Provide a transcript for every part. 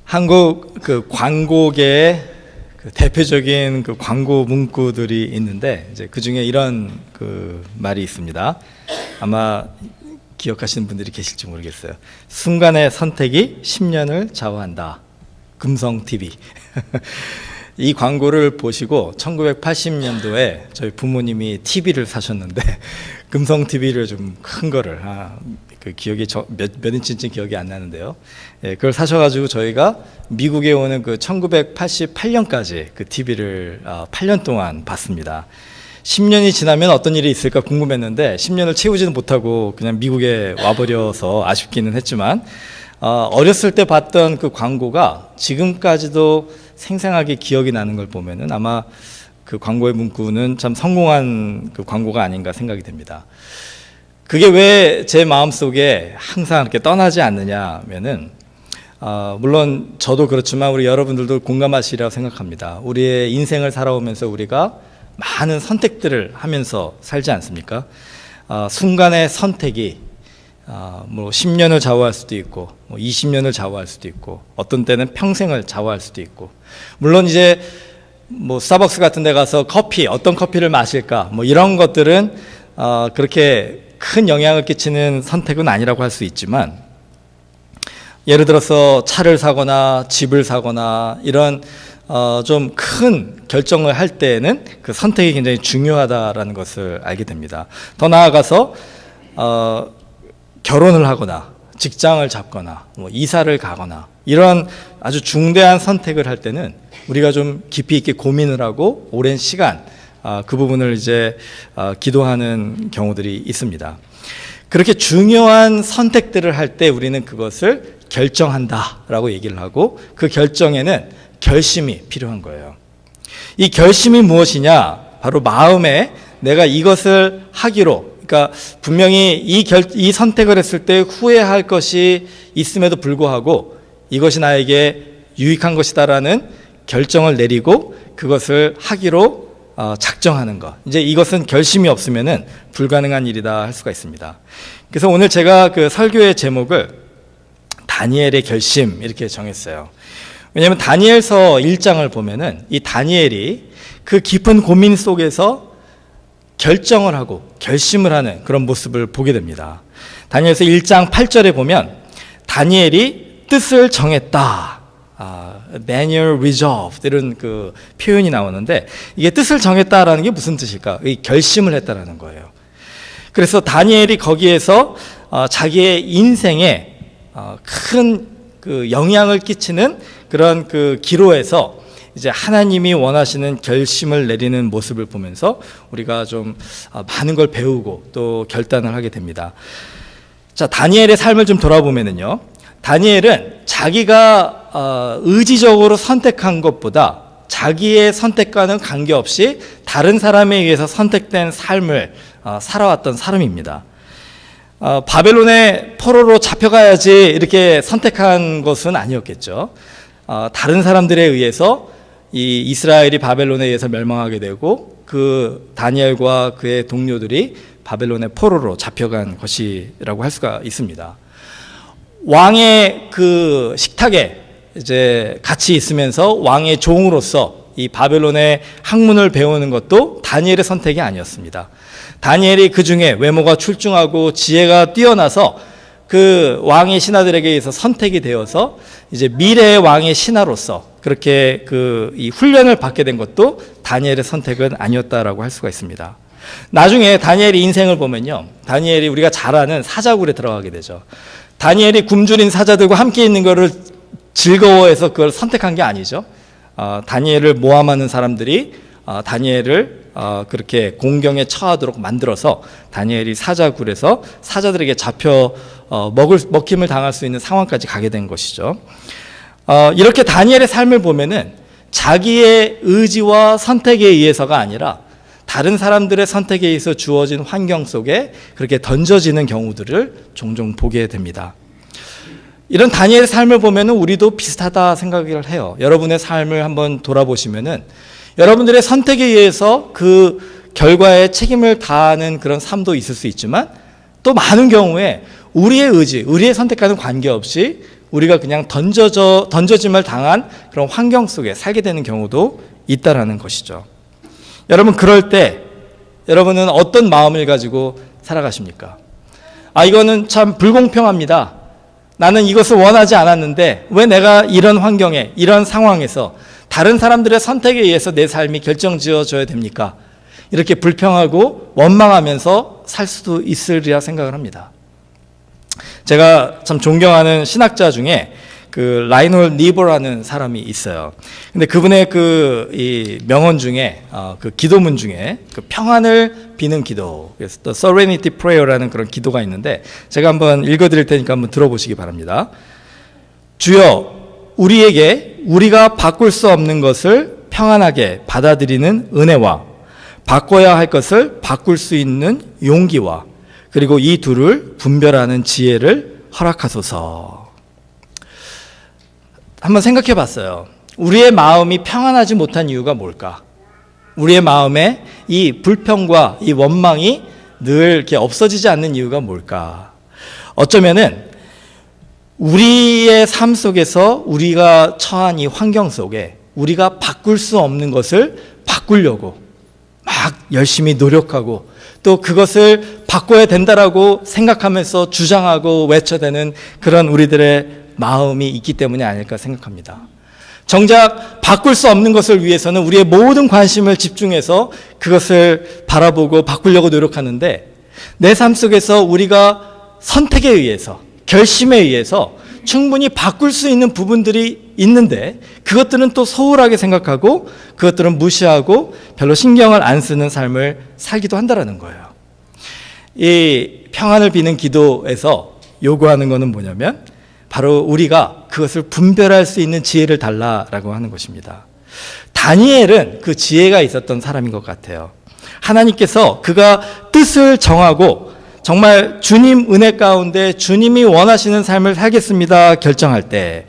한국 그 광고계의 그 대표적인 그 광고 문구들이 있는데 이제 그 중에 이런 그 말이 있습니다. 아마 기억하시는 분들이 계실지 모르겠어요. 순간의 선택이 10년을 좌우한다. 금성 TV. 이 광고를 보시고 1980년도에 저희 부모님이 TV를 사셨는데 금성 TV를 좀 큰 거를 그 기억이 몇 인치인지 기억이 안 나는데요. 예, 그걸 사셔가지고 저희가 미국에 오는 그 1988년까지 그 TV를 8년 동안 봤습니다. 10년이 지나면 어떤 일이 있을까 궁금했는데 10년을 채우지는 못하고 그냥 미국에 와버려서 아쉽기는 했지만 어렸을 때 봤던 그 광고가 지금까지도 생생하게 기억이 나는 걸 보면은 아마 그 광고의 문구는 참 성공한 그 광고가 아닌가 생각이 됩니다. 그게 왜 제 마음속에 항상 이렇게 떠나지 않느냐면은 물론 저도 그렇지만 우리 여러분들도 공감하시리라고 생각합니다. 우리의 인생을 살아오면서 우리가 많은 선택들을 하면서 살지 않습니까? 순간의 선택이 뭐 10년을 좌우할 수도 있고 뭐 20년을 좌우할 수도 있고 어떤 때는 평생을 좌우할 수도 있고 물론 이제 뭐 스타벅스 같은 데 가서 어떤 커피를 마실까 뭐 이런 것들은 그렇게 큰 영향을 끼치는 선택은 아니라고 할 수 있지만 예를 들어서 차를 사거나 집을 사거나 이런 좀 큰 결정을 할 때에는 그 선택이 굉장히 중요하다라는 것을 알게 됩니다. 더 나아가서 결혼을 하거나 직장을 잡거나 뭐 이사를 가거나 이런 아주 중대한 선택을 할 때는 우리가 좀 깊이 있게 고민을 하고 오랜 시간 그 부분을 이제 기도하는 경우들이 있습니다. 그렇게 중요한 선택들을 할 때 우리는 그것을 결정한다라고 얘기를 하고 그 결정에는 결심이 필요한 거예요. 이 결심이 무엇이냐? 바로 마음에 내가 이것을 하기로, 그러니까 분명히 이 선택을 했을 때 후회할 것이 있음에도 불구하고 이것이 나에게 유익한 것이다라는 결정을 내리고 그것을 하기로 작정하는 것. 이제 이것은 결심이 없으면은 불가능한 일이다 할 수가 있습니다. 그래서 오늘 제가 그 설교의 제목을 다니엘의 결심 이렇게 정했어요. 왜냐하면 다니엘서 1장을 보면은 이 다니엘이 그 깊은 고민 속에서 결정을 하고 결심을 하는 그런 모습을 보게 됩니다. 다니엘서 1장 8절에 보면 다니엘이 뜻을 정했다. manual resolve 이런 그 표현이 나오는데 이게 뜻을 정했다라는 게 무슨 뜻일까? 이 결심을 했다라는 거예요. 그래서 다니엘이 거기에서 자기의 인생에 큰 그 영향을 끼치는 그런 그 기로에서 이제 하나님이 원하시는 결심을 내리는 모습을 보면서 우리가 좀 많은 걸 배우고 또 결단을 하게 됩니다. 자, 다니엘의 삶을 좀 돌아보면은요. 다니엘은 자기가 의지적으로 선택한 것보다 자기의 선택과는 관계없이 다른 사람에 의해서 선택된 삶을 살아왔던 사람입니다. 바벨론의 포로로 잡혀가야지 이렇게 선택한 것은 아니었겠죠. 다른 사람들에 의해서 이 이스라엘이 바벨론에 의해서 멸망하게 되고 그 다니엘과 그의 동료들이 바벨론의 포로로 잡혀간 것이라고 할 수가 있습니다. 왕의 그 식탁에 이제 같이 있으면서 왕의 종으로서 이 바벨론의 학문을 배우는 것도 다니엘의 선택이 아니었습니다. 다니엘이 그 중에 외모가 출중하고 지혜가 뛰어나서 그 왕의 신하들에게 의해서 선택이 되어서 이제 미래의 왕의 신하로서 그렇게 이 훈련을 받게 된 것도 다니엘의 선택은 아니었다라고 할 수가 있습니다. 나중에 다니엘의 인생을 보면요. 다니엘이 우리가 잘 아는 사자굴에 들어가게 되죠. 다니엘이 굶주린 사자들과 함께 있는 것을 즐거워해서 그걸 선택한 게 아니죠. 다니엘을 모함하는 사람들이 다니엘을 그렇게 공경에 처하도록 만들어서 다니엘이 사자굴에서 사자들에게 잡혀 먹힘을 당할 수 있는 상황까지 가게 된 것이죠. 이렇게 다니엘의 삶을 보면은 자기의 의지와 선택에 의해서가 아니라 다른 사람들의 선택에 의해서 주어진 환경 속에 그렇게 던져지는 경우들을 종종 보게 됩니다. 이런 다니엘의 삶을 보면은 우리도 비슷하다 생각을 해요. 여러분의 삶을 한번 돌아보시면은 여러분들의 선택에 의해서 그 결과에 책임을 다하는 그런 삶도 있을 수 있지만 또 많은 경우에 우리의 의지, 우리의 선택과는 관계없이 우리가 그냥 던져짐을 당한 그런 환경 속에 살게 되는 경우도 있다라는 것이죠. 여러분, 그럴 때 여러분은 어떤 마음을 가지고 살아가십니까? 이거는 참 불공평합니다. 나는 이것을 원하지 않았는데 왜 내가 이런 환경에, 이런 상황에서 다른 사람들의 선택에 의해서 내 삶이 결정지어져야 됩니까? 이렇게 불평하고 원망하면서 살 수도 있으리라 생각을 합니다. 제가 참 존경하는 신학자 중에 그 라이놀 니버라는 사람이 있어요. 근데 그분의 이 명언 중에 그 기도문 중에 그 평안을 비는 기도, 그래서 또 Serenity Prayer라는 그런 기도가 있는데 제가 한번 읽어드릴 테니까 한번 들어보시기 바랍니다. 주여, 우리에게 우리가 바꿀 수 없는 것을 평안하게 받아들이는 은혜와 바꿔야 할 것을 바꿀 수 있는 용기와 그리고 이 둘을 분별하는 지혜를 허락하소서. 한번 생각해 봤어요. 우리의 마음이 평안하지 못한 이유가 뭘까? 우리의 마음에 이 불평과 이 원망이 늘 이렇게 없어지지 않는 이유가 뭘까? 어쩌면은 우리의 삶 속에서 우리가 처한 이 환경 속에 우리가 바꿀 수 없는 것을 바꾸려고 막 열심히 노력하고 또 그것을 바꿔야 된다라고 생각하면서 주장하고 외쳐대는 그런 우리들의 마음이 있기 때문이 아닐까 생각합니다. 정작 바꿀 수 없는 것을 위해서는 우리의 모든 관심을 집중해서 그것을 바라보고 바꾸려고 노력하는데 내 삶 속에서 우리가 선택에 의해서, 결심에 의해서 충분히 바꿀 수 있는 부분들이 있는데 그것들은 또 소홀하게 생각하고 그것들은 무시하고 별로 신경을 안 쓰는 삶을 살기도 한다는 거예요. 이 평안을 비는 기도에서 요구하는 것은 뭐냐면 바로 우리가 그것을 분별할 수 있는 지혜를 달라라고 하는 것입니다. 다니엘은 그 지혜가 있었던 사람인 것 같아요. 하나님께서 그가 뜻을 정하고 정말 주님 은혜 가운데 주님이 원하시는 삶을 살겠습니다 결정할 때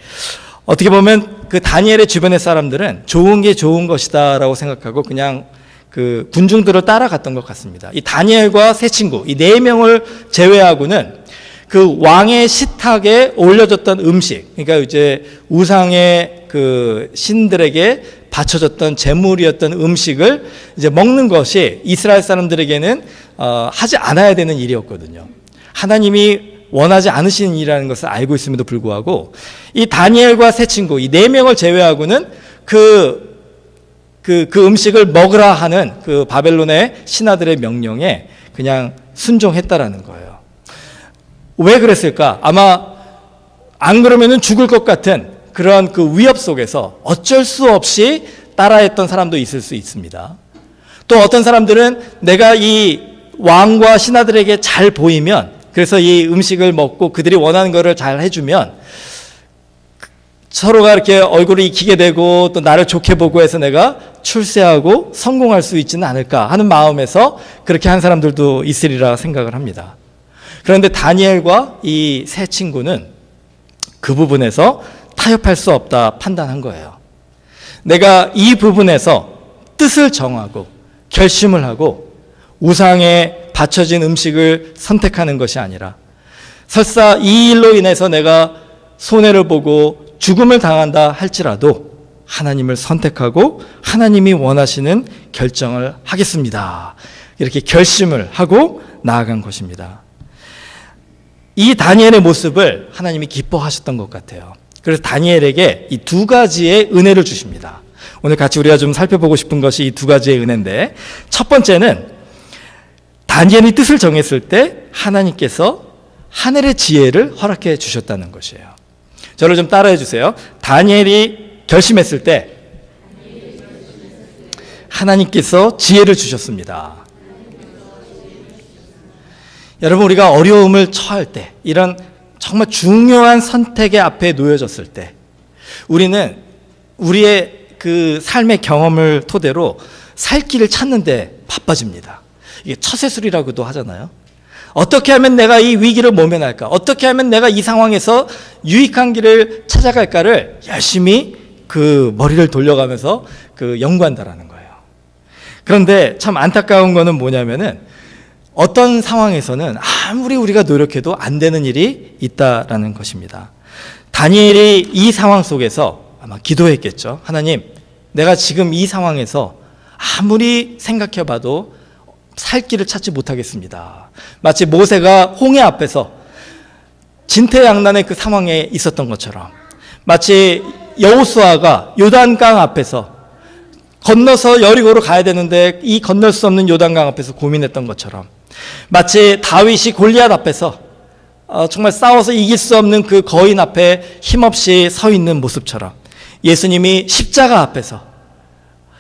어떻게 보면 그 다니엘의 주변의 사람들은 좋은 게 좋은 것이다 라고 생각하고 그냥 그 군중들을 따라갔던 것 같습니다. 이 다니엘과 세 친구, 이 4명을 제외하고는 그 왕의 식탁에 올려졌던 음식, 그러니까 이제 우상의 그 신들에게 바쳐졌던 제물이었던 음식을 이제 먹는 것이 이스라엘 사람들에게는 하지 않아야 되는 일이었거든요. 하나님이 원하지 않으시는 일이라는 것을 알고 있음에도 불구하고 이 다니엘과 세 친구, 이 4명을 제외하고는 그 음식을 먹으라 하는 그 바벨론의 신하들의 명령에 그냥 순종했다라는 거예요. 왜 그랬을까? 아마 안 그러면은 죽을 것 같은 그런 그 위협 속에서 어쩔 수 없이 따라했던 사람도 있을 수 있습니다. 또 어떤 사람들은 내가 이 왕과 신하들에게 잘 보이면, 그래서 이 음식을 먹고 그들이 원하는 것을 잘 해주면 서로가 이렇게 얼굴을 익히게 되고 또 나를 좋게 보고 해서 내가 출세하고 성공할 수 있지는 않을까 하는 마음에서 그렇게 한 사람들도 있으리라 생각을 합니다. 그런데 다니엘과 이 세 친구는 그 부분에서 타협할 수 없다 판단한 거예요. 내가 이 부분에서 뜻을 정하고 결심을 하고 우상에 바쳐진 음식을 선택하는 것이 아니라 설사 이 일로 인해서 내가 손해를 보고 죽음을 당한다 할지라도 하나님을 선택하고 하나님이 원하시는 결정을 하겠습니다. 이렇게 결심을 하고 나아간 것입니다. 이 다니엘의 모습을 하나님이 기뻐하셨던 것 같아요. 그래서 다니엘에게 이 2가지의 은혜를 주십니다. 오늘 같이 우리가 좀 살펴보고 싶은 것이 이 2가지의 은혜인데, 첫 번째는 다니엘이 뜻을 정했을 때 하나님께서 하늘의 지혜를 허락해 주셨다는 것이에요. 저를 좀 따라해 주세요. 다니엘이 결심했을 때 하나님께서 지혜를 주셨습니다. 여러분, 우리가 어려움을 처할 때, 이런 정말 중요한 선택의 앞에 놓여졌을 때 우리는 우리의 그 삶의 경험을 토대로 살 길을 찾는 데 바빠집니다. 이게 처세술이라고도 하잖아요. 어떻게 하면 내가 이 위기를 모면할까? 어떻게 하면 내가 이 상황에서 유익한 길을 찾아갈까를 열심히 그 머리를 돌려가면서 그 연구한다라는 거예요. 그런데 참 안타까운 거는 뭐냐면은 어떤 상황에서는 아무리 우리가 노력해도 안 되는 일이 있다라는 것입니다. 다니엘이 이 상황 속에서 아마 기도했겠죠. 하나님, 내가 지금 이 상황에서 아무리 생각해봐도 살 길을 찾지 못하겠습니다. 마치 모세가 홍해 앞에서 진퇴양난의 그 상황에 있었던 것처럼, 마치 여호수아가 요단강 앞에서 건너서 여리고로 가야 되는데 이 건널 수 없는 요단강 앞에서 고민했던 것처럼, 마치 다윗이 골리앗 앞에서 정말 싸워서 이길 수 없는 그 거인 앞에 힘없이 서 있는 모습처럼, 예수님이 십자가 앞에서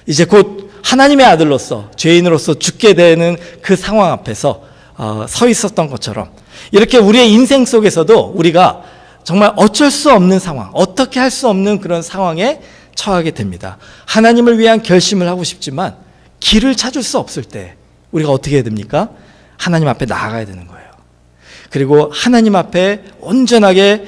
이제 곧 하나님의 아들로서 죄인으로서 죽게 되는 그 상황 앞에서 서 있었던 것처럼, 이렇게 우리의 인생 속에서도 우리가 정말 어쩔 수 없는 상황, 어떻게 할 수 없는 그런 상황에 처하게 됩니다. 하나님을 위한 결심을 하고 싶지만 길을 찾을 수 없을 때 우리가 어떻게 해야 됩니까? 하나님 앞에 나아가야 되는 거예요. 그리고 하나님 앞에 온전하게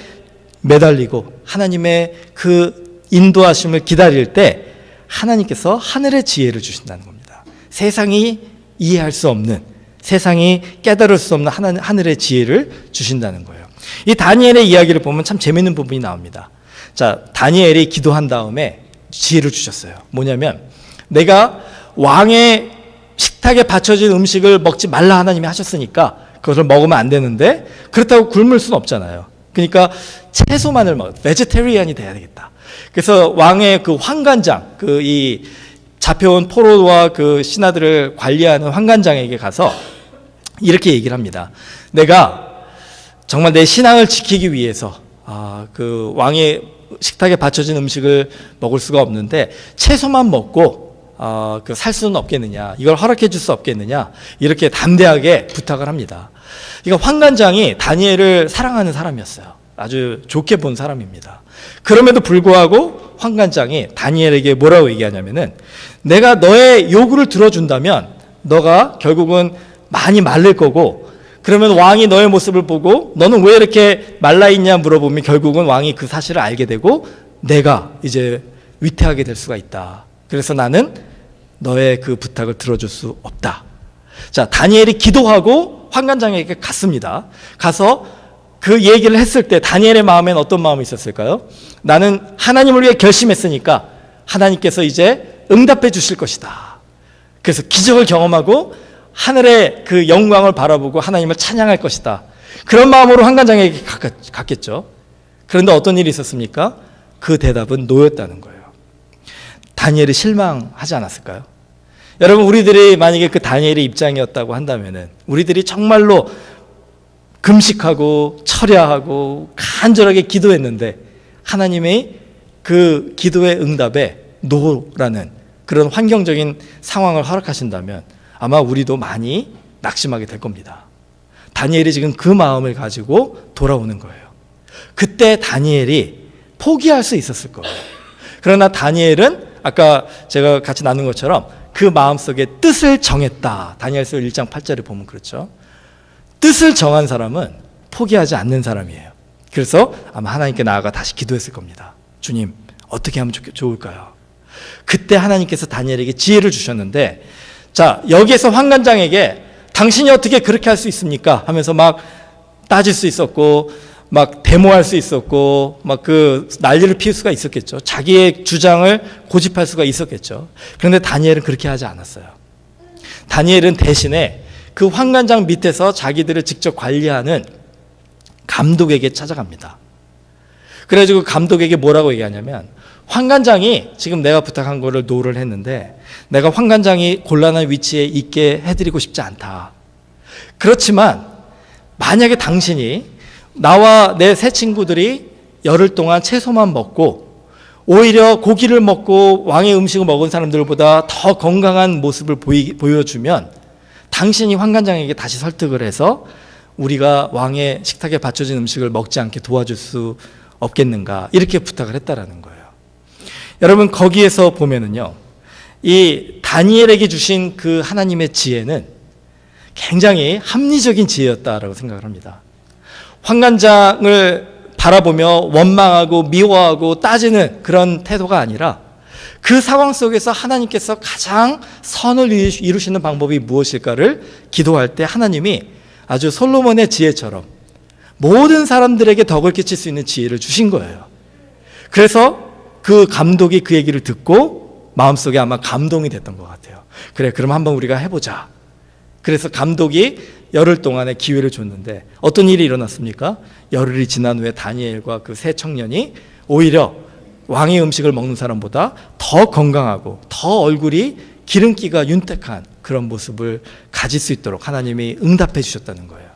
매달리고 하나님의 그 인도하심을 기다릴 때 하나님께서 하늘의 지혜를 주신다는 겁니다. 세상이 이해할 수 없는, 세상이 깨달을 수 없는 하늘의 지혜를 주신다는 거예요. 이 다니엘의 이야기를 보면 참 재밌는 부분이 나옵니다. 자, 다니엘이 기도한 다음에 지혜를 주셨어요. 뭐냐면, 내가 왕의 식탁에 받쳐진 음식을 먹지 말라 하나님이 하셨으니까 그것을 먹으면 안 되는데, 그렇다고 굶을 수는 없잖아요. 그러니까 채소만을 베지테리안이 돼야 되겠다. 그래서 왕의 그 환관장, 이 잡혀온 포로와 그 신하들을 관리하는 환관장에게 가서 이렇게 얘기를 합니다. 내가 정말 내 신앙을 지키기 위해서 그 왕의 식탁에 받쳐진 음식을 먹을 수가 없는데 채소만 먹고 살 수는 없겠느냐, 이걸 허락해 줄 수 없겠느냐, 이렇게 담대하게 부탁을 합니다. 그러니까 환관장이 다니엘을 사랑하는 사람이었어요. 아주 좋게 본 사람입니다. 그럼에도 불구하고 환관장이 다니엘에게 뭐라고 얘기하냐면은, 내가 너의 요구를 들어준다면 너가 결국은 많이 말릴 거고, 그러면 왕이 너의 모습을 보고 너는 왜 이렇게 말라있냐 물어보면 결국은 왕이 그 사실을 알게 되고 내가 이제 위태하게 될 수가 있다. 그래서 나는 너의 그 부탁을 들어줄 수 없다. 자, 다니엘이 기도하고 환관장에게 갔습니다. 가서 그 얘기를 했을 때 다니엘의 마음엔 어떤 마음이 있었을까요? 나는 하나님을 위해 결심했으니까 하나님께서 이제 응답해 주실 것이다. 그래서 기적을 경험하고 하늘의 그 영광을 바라보고 하나님을 찬양할 것이다. 그런 마음으로 환관장에게 갔겠죠. 그런데 어떤 일이 있었습니까? 그 대답은 노였다는 거예요. 다니엘이 실망하지 않았을까요? 여러분, 우리들이 만약에 그 다니엘의 입장이었다고 한다면은 우리들이 정말로 금식하고 철야하고 간절하게 기도했는데 하나님의 그 기도의 응답에 노라는 그런 환경적인 상황을 허락하신다면 아마 우리도 많이 낙심하게 될 겁니다. 다니엘이 지금 그 마음을 가지고 돌아오는 거예요. 그때 다니엘이 포기할 수 있었을 거예요. 그러나 다니엘은 아까 제가 같이 나눈 것처럼 그 마음속에 뜻을 정했다. 다니엘서 1장 8절에 보면 그렇죠. 뜻을 정한 사람은 포기하지 않는 사람이에요. 그래서 아마 하나님께 나아가 다시 기도했을 겁니다. 주님, 어떻게 하면 좋을까요? 그때 하나님께서 다니엘에게 지혜를 주셨는데, 자, 여기에서 환관장에게 당신이 어떻게 그렇게 할 수 있습니까? 하면서 막 따질 수 있었고, 막 데모할 수 있었고, 막 그 난리를 피울 수가 있었겠죠. 자기의 주장을 고집할 수가 있었겠죠. 그런데 다니엘은 그렇게 하지 않았어요. 다니엘은 대신에 그 환관장 밑에서 자기들을 직접 관리하는 감독에게 찾아갑니다. 그래가지고 감독에게 뭐라고 얘기하냐면, 환관장이 지금 내가 부탁한 거를 노를 했는데 내가 환관장이 곤란한 위치에 있게 해드리고 싶지 않다. 그렇지만 만약에 당신이 나와 내 세 친구들이 열흘 동안 채소만 먹고 오히려 고기를 먹고 왕의 음식을 먹은 사람들보다 더 건강한 모습을 보여주면 당신이 환관장에게 다시 설득을 해서 우리가 왕의 식탁에 받쳐진 음식을 먹지 않게 도와줄 수 없겠는가, 이렇게 부탁을 했다라는 거예요. 여러분, 거기에서 보면은요, 이 다니엘에게 주신 그 하나님의 지혜는 굉장히 합리적인 지혜였다라고 생각을 합니다. 환관장을 바라보며 원망하고 미워하고 따지는 그런 태도가 아니라 그 상황 속에서 하나님께서 가장 선을 이루시는 방법이 무엇일까를 기도할 때 하나님이 아주 솔로몬의 지혜처럼 모든 사람들에게 덕을 끼칠 수 있는 지혜를 주신 거예요. 그래서 그 감독이 그 얘기를 듣고 마음속에 아마 감동이 됐던 것 같아요. 그래, 그럼 한번 우리가 해보자. 그래서 감독이 열흘 동안의 기회를 줬는데 어떤 일이 일어났습니까? 열흘이 지난 후에 다니엘과 그 세 청년이 오히려 왕의 음식을 먹는 사람보다 더 건강하고 더 얼굴이 기름기가 윤택한 그런 모습을 가질 수 있도록 하나님이 응답해 주셨다는 거예요.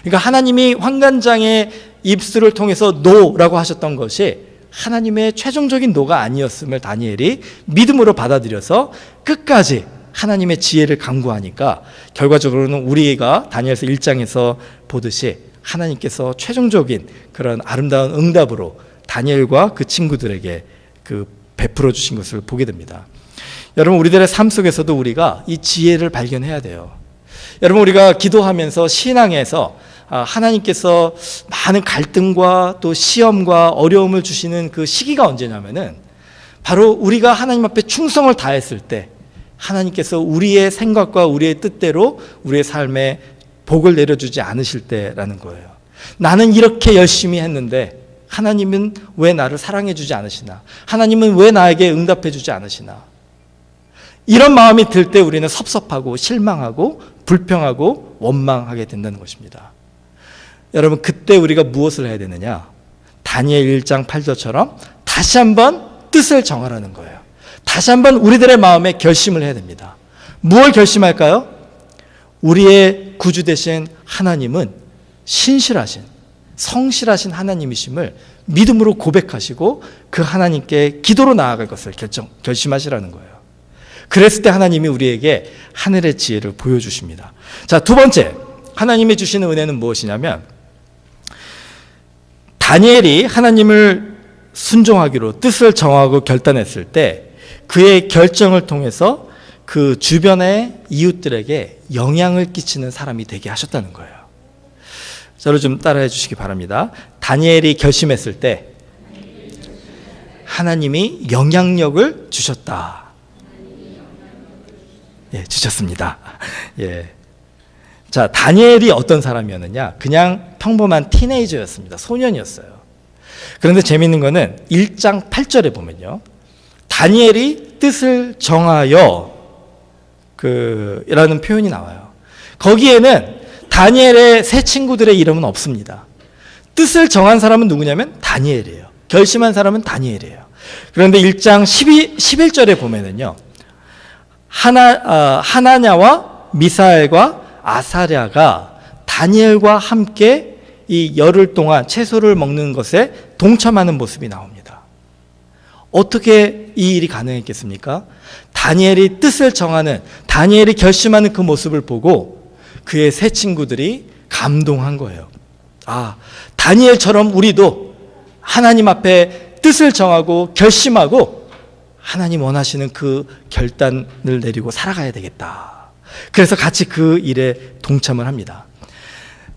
그러니까 하나님이 환관장의 입술을 통해서 노라고 하셨던 것이 하나님의 최종적인 노가 아니었음을 다니엘이 믿음으로 받아들여서 끝까지 하나님의 지혜를 강구하니까 결과적으로는 우리가 다니엘서 1장에서 보듯이 하나님께서 최종적인 그런 아름다운 응답으로 다니엘과 그 친구들에게 그 베풀어 주신 것을 보게 됩니다. 여러분, 우리들의 삶 속에서도 우리가 이 지혜를 발견해야 돼요. 여러분, 우리가 기도하면서 신앙에서 하나님께서 많은 갈등과 또 시험과 어려움을 주시는 그 시기가 언제냐면은 바로 우리가 하나님 앞에 충성을 다했을 때 하나님께서 우리의 생각과 우리의 뜻대로 우리의 삶에 복을 내려주지 않으실 때라는 거예요. 나는 이렇게 열심히 했는데 하나님은 왜 나를 사랑해 주지 않으시나? 하나님은 왜 나에게 응답해 주지 않으시나? 이런 마음이 들 때 우리는 섭섭하고 실망하고 불평하고 원망하게 된다는 것입니다. 여러분, 그때 우리가 무엇을 해야 되느냐? 다니엘 1장 8절처럼 다시 한번 뜻을 정하라는 거예요. 다시 한번 우리들의 마음에 결심을 해야 됩니다. 무엇을 결심할까요? 우리의 구주 되신 하나님은 신실하신, 성실하신 하나님이심을 믿음으로 고백하시고 그 하나님께 기도로 나아갈 것을 결심하시라는 거예요. 그랬을 때 하나님이 우리에게 하늘의 지혜를 보여주십니다. 자, 두 번째, 하나님이 주시는 은혜는 무엇이냐면 다니엘이 하나님을 순종하기로 뜻을 정하고 결단했을 때 그의 결정을 통해서 그 주변의 이웃들에게 영향을 끼치는 사람이 되게 하셨다는 거예요. 저를 좀 따라해 주시기 바랍니다. 다니엘이 결심했을 때 하나님이 영향력을 주셨다. 예, 주셨습니다. 예. 자, 다니엘이 어떤 사람이었느냐? 그냥 평범한 티네이저였습니다. 소년이었어요. 그런데 재미있는 거는 1장 8절에 보면요. 다니엘이 뜻을 정하여 라는 표현이 나와요. 거기에는 다니엘의 세 친구들의 이름은 없습니다. 뜻을 정한 사람은 누구냐면 다니엘이에요. 결심한 사람은 다니엘이에요. 그런데 1장 11절에 보면은요. 하나냐와 미사엘과 아사랴가 다니엘과 함께 이 열흘 동안 채소를 먹는 것에 동참하는 모습이 나옵니다. 어떻게 이 일이 가능했겠습니까? 다니엘이 뜻을 정하는, 다니엘이 결심하는 그 모습을 보고 그의 세 친구들이 감동한 거예요. 아, 다니엘처럼 우리도 하나님 앞에 뜻을 정하고 결심하고 하나님 원하시는 그 결단을 내리고 살아가야 되겠다. 그래서 같이 그 일에 동참을 합니다.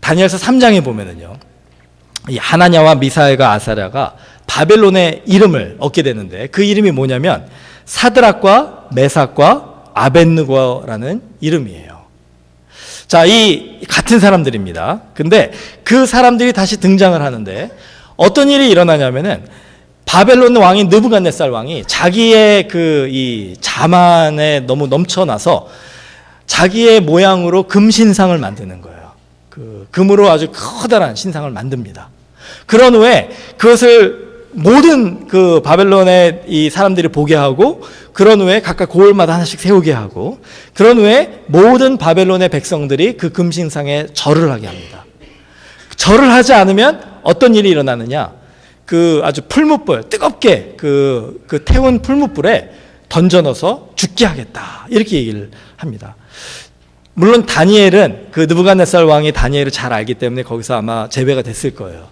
다니엘서 3장에 보면은요, 이 하나냐와 미사엘과 아사랴가 바벨론의 이름을 얻게 되는데 그 이름이 뭐냐면 사드락과 메삭과 아벳느고라는 이름이에요. 자, 이 같은 사람들입니다. 근데 그 사람들이 다시 등장을 하는데 어떤 일이 일어나냐면은 바벨론 왕인 느부갓네살 왕이 자기의 이 자만에 너무 넘쳐나서 자기의 모양으로 금신상을 만드는 거예요. 금으로 아주 커다란 신상을 만듭니다. 그런 후에 그것을 모든 그 바벨론의 이 사람들이 보게 하고 그런 후에 각각 고을마다 하나씩 세우게 하고 그런 후에 모든 바벨론의 백성들이 그 금신상에 절을 하게 합니다. 절을 하지 않으면 어떤 일이 일어나느냐? 그 아주 풀무불, 뜨겁게 그 태운 풀무불에 던져 넣어서 죽게 하겠다. 이렇게 얘기를 합니다. 물론 다니엘은 그 느부갓네살 왕이 다니엘을 잘 알기 때문에 거기서 아마 제외가 됐을 거예요.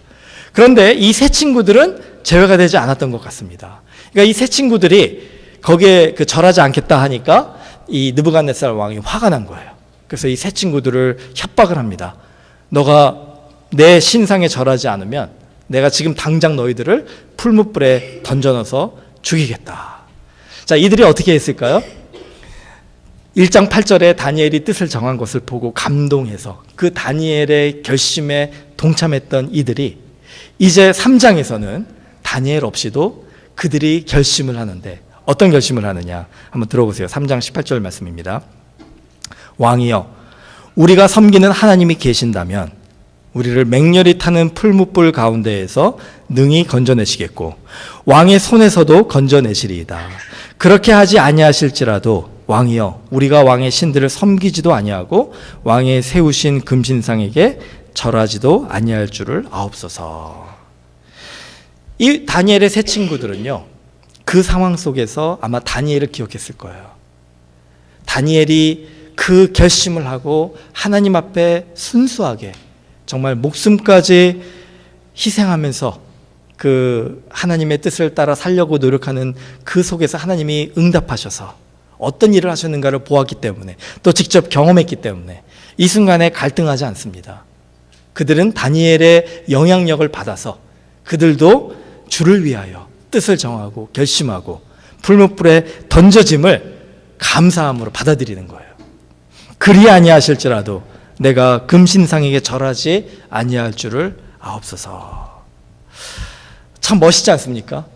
그런데 이 세 친구들은 제외가 되지 않았던 것 같습니다. 그러니까 이 세 친구들이 거기에 절하지 않겠다 하니까 이 느부갓네살 왕이 화가 난 거예요. 그래서 이 세 친구들을 협박을 합니다. 너가 내 신상에 절하지 않으면 내가 지금 당장 너희들을 풀무불에 던져 넣어서 죽이겠다. 자, 이들이 어떻게 했을까요? 1장 8절에 다니엘이 뜻을 정한 것을 보고 감동해서 그 다니엘의 결심에 동참했던 이들이 이제 3장에서는 다니엘 없이도 그들이 결심을 하는데 어떤 결심을 하느냐 한번 들어보세요. 3장 18절 말씀입니다. 왕이여, 우리가 섬기는 하나님이 계신다면 우리를 맹렬히 타는 풀무불 가운데에서 능히 건져내시겠고 왕의 손에서도 건져내시리이다. 그렇게 하지 아니하실지라도 왕이여, 우리가 왕의 신들을 섬기지도 아니하고 왕의 세우신 금신상에게 절하지도 아니할 줄을 아옵소서. 이 다니엘의 세 친구들은요, 그 상황 속에서 아마 다니엘을 기억했을 거예요. 다니엘이 그 결심을 하고 하나님 앞에 순수하게 정말 목숨까지 희생하면서 그 하나님의 뜻을 따라 살려고 노력하는 그 속에서 하나님이 응답하셔서 어떤 일을 하셨는가를 보았기 때문에 또 직접 경험했기 때문에 이 순간에 갈등하지 않습니다. 그들은 다니엘의 영향력을 받아서 그들도 주를 위하여 뜻을 정하고 결심하고 풀무불에 던져짐을 감사함으로 받아들이는 거예요. 그리 아니하실지라도 내가 금신상에게 절하지 아니할 줄을 아옵소서. 참 멋있지 않습니까?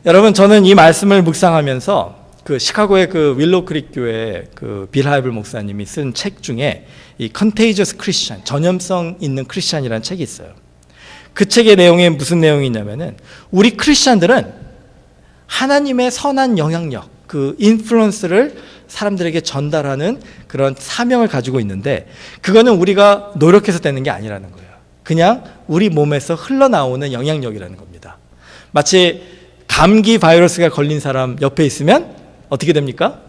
여러분, 저는 이 말씀을 묵상하면서 그 시카고의 그 윌로우 크릭 교회 그 빌 하이블 목사님이 쓴 책 중에 이 컨테이저스 크리스천, 전염성 있는 크리스천이라는 책이 있어요. 그 책의 내용이 무슨 내용이냐면은 우리 크리스천들은 하나님의 선한 영향력, 그 인플루언스를 사람들에게 전달하는 그런 사명을 가지고 있는데 그거는 우리가 노력해서 되는 게 아니라는 거예요. 그냥 우리 몸에서 흘러나오는 영향력이라는 겁니다. 마치 감기 바이러스가 걸린 사람 옆에 있으면 어떻게 됩니까?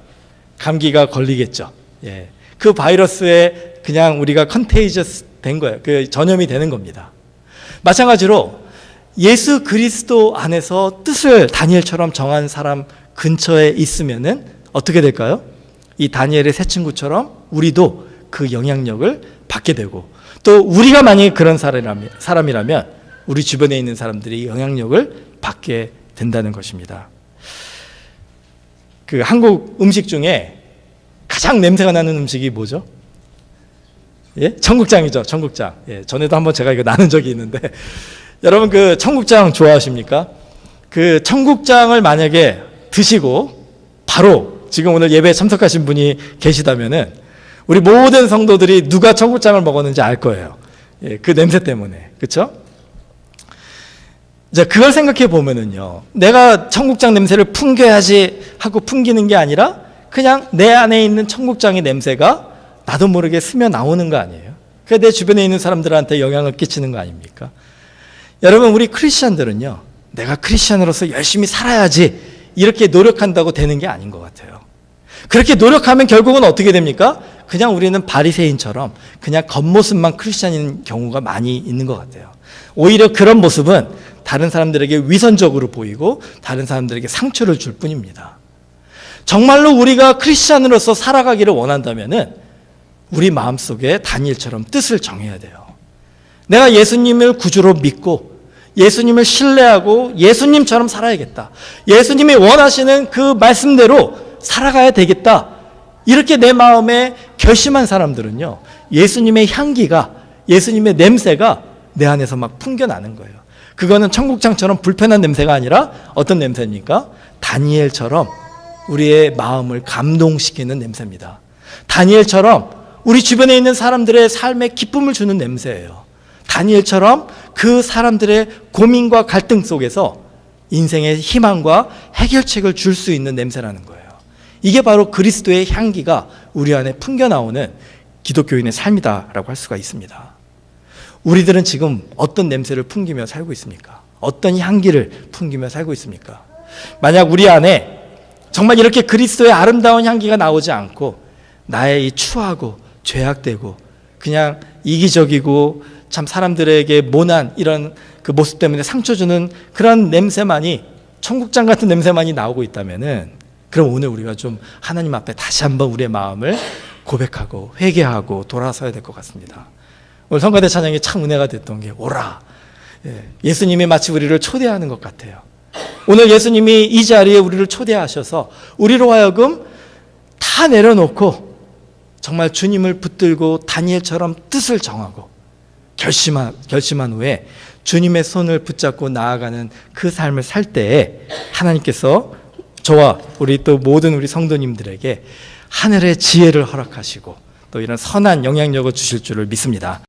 감기가 걸리겠죠. 예. 그 바이러스에 그냥 우리가 컨테이저스 된 거예요. 그 전염이 되는 겁니다. 마찬가지로 예수 그리스도 안에서 뜻을 다니엘처럼 정한 사람 근처에 있으면은 어떻게 될까요? 이 다니엘의 세 친구처럼 우리도 그 영향력을 받게 되고 또 우리가 만약에 그런 사람이라면 우리 주변에 있는 사람들이 영향력을 받게 된다는 것입니다. 그 한국 음식 중에 가장 냄새가 나는 음식이 뭐죠? 예? 청국장이죠. 청국장. 예, 전에도 한번 제가 이거 나눈 적이 있는데 여러분 그 청국장 좋아하십니까? 그 청국장을 만약에 드시고 바로 지금 오늘 예배에 참석하신 분이 계시다면은 우리 모든 성도들이 누가 청국장을 먹었는지 알 거예요. 예, 그 냄새 때문에. 그렇죠? 자, 그걸 생각해 보면은요. 내가 청국장 냄새를 풍겨야지 하고 풍기는 게 아니라 그냥 내 안에 있는 청국장의 냄새가 나도 모르게 스며 나오는 거 아니에요? 그게 내 주변에 있는 사람들한테 영향을 끼치는 거 아닙니까? 여러분, 우리 크리스천들은요. 내가 크리스천으로서 열심히 살아야지 이렇게 노력한다고 되는 게 아닌 것 같아요. 그렇게 노력하면 결국은 어떻게 됩니까? 그냥 우리는 바리새인처럼 그냥 겉모습만 크리스천인 경우가 많이 있는 것 같아요. 오히려 그런 모습은 다른 사람들에게 위선적으로 보이고 다른 사람들에게 상처를 줄 뿐입니다. 정말로 우리가 크리스천으로서 살아가기를 원한다면은 우리 마음속에 다니엘처럼 뜻을 정해야 돼요. 내가 예수님을 구주로 믿고 예수님을 신뢰하고 예수님처럼 살아야겠다. 예수님이 원하시는 그 말씀대로 살아가야 되겠다. 이렇게 내 마음에 결심한 사람들은요. 예수님의 향기가, 예수님의 냄새가 내 안에서 막 풍겨나는 거예요. 그거는 청국장처럼 불편한 냄새가 아니라 어떤 냄새입니까? 다니엘처럼 우리의 마음을 감동시키는 냄새입니다. 다니엘처럼 우리 주변에 있는 사람들의 삶에 기쁨을 주는 냄새예요. 다니엘처럼 그 사람들의 고민과 갈등 속에서 인생의 희망과 해결책을 줄 수 있는 냄새라는 거예요. 이게 바로 그리스도의 향기가 우리 안에 풍겨나오는 기독교인의 삶이다라고 할 수가 있습니다. 우리들은 지금 어떤 냄새를 풍기며 살고 있습니까? 어떤 향기를 풍기며 살고 있습니까? 만약 우리 안에 정말 이렇게 그리스도의 아름다운 향기가 나오지 않고 나의 이 추하고 죄악되고 그냥 이기적이고 참 사람들에게 모난 이런 그 모습 때문에 상처 주는 그런 냄새만이, 청국장 같은 냄새만이 나오고 있다면은, 그럼 오늘 우리가 좀 하나님 앞에 다시 한번 우리의 마음을 고백하고 회개하고 돌아서야 될 것 같습니다. 오늘 성가대 찬양이 참 은혜가 됐던 게 오라. 예수님이 마치 우리를 초대하는 것 같아요. 오늘 예수님이 이 자리에 우리를 초대하셔서 우리로 하여금 다 다 내려놓고 정말 주님을 붙들고 다니엘처럼 뜻을 정하고 결심한 후에 주님의 손을 붙잡고 나아가는 그 삶을 살 때에 하나님께서 저와 우리 또 모든 우리 성도님들에게 하늘의 지혜를 허락하시고 또 이런 선한 영향력을 주실 줄을 믿습니다.